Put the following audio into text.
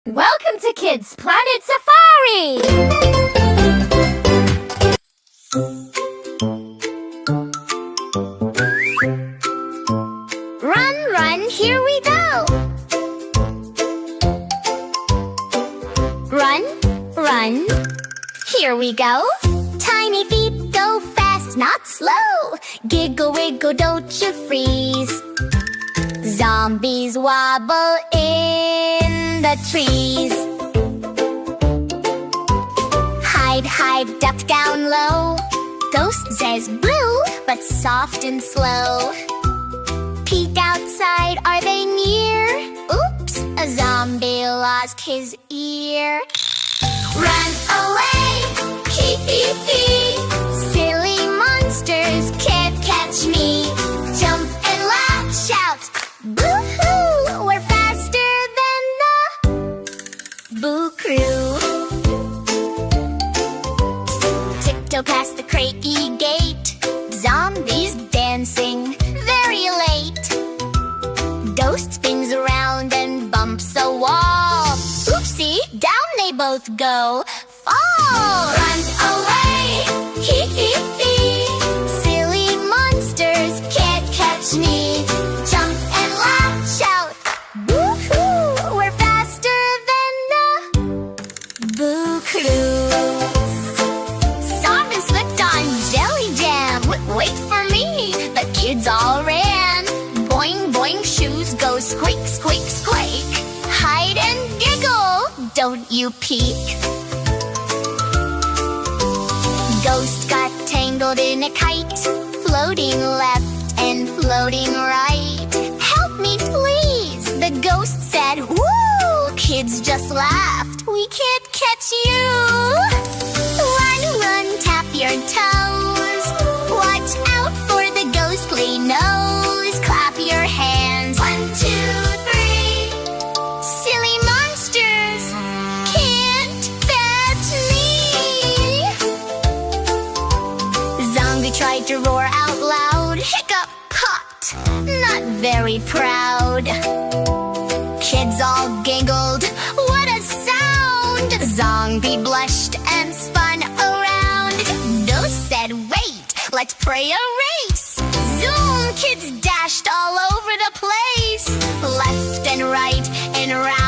Welcome to Kids Planet Safari! Run, run, here we go! Run, run, here we go! Tiny feet go fast, not slow. Giggle, wiggle, don't you freeze. Zombies wobble in the trees. Hide, hide, duck down low. Ghost says blue, but soft and slow. Peek outside, are they near? Oops, a zombie lost his ear. Run away, hee hee hee. Silly monsters can't catch me. Jump and laugh, shout, boo-hoo! We're faster than the Boo Crew. Tiptoe past the crate-y gate. Zombies dancing very late. Ghost spins around and bumps a wall. Oopsie, down they both go. Fall! Run away! Hee hee hee! Silly monsters can't catch me. Jump and laugh, shout, boo-hoo! We're faster than the Boo Crew. Someone slipped on jelly jam. Wait for me! The kids all ran. Boing, boing, shoes go squeak, squeak, squeak. Hide and giggle, don't you peek. Ghost got tangled in a kite, floating left and floating right. Help me, please, the ghost said. Woo! Kids just laughed. We can't catch you. Run, run, tap your toes. Watch out for the ghostly nose. Clap your hands. 1, 2, 3. Silly monsters can't catch me. Zombie tried to roar out loud. Hiccup, popped, not very proud. Kids all giggled. What a sound! Zombie blushed and spun around. Ghost said, wait, let's play a race. Zoom! Kids dashed all over the place. Left and right and round.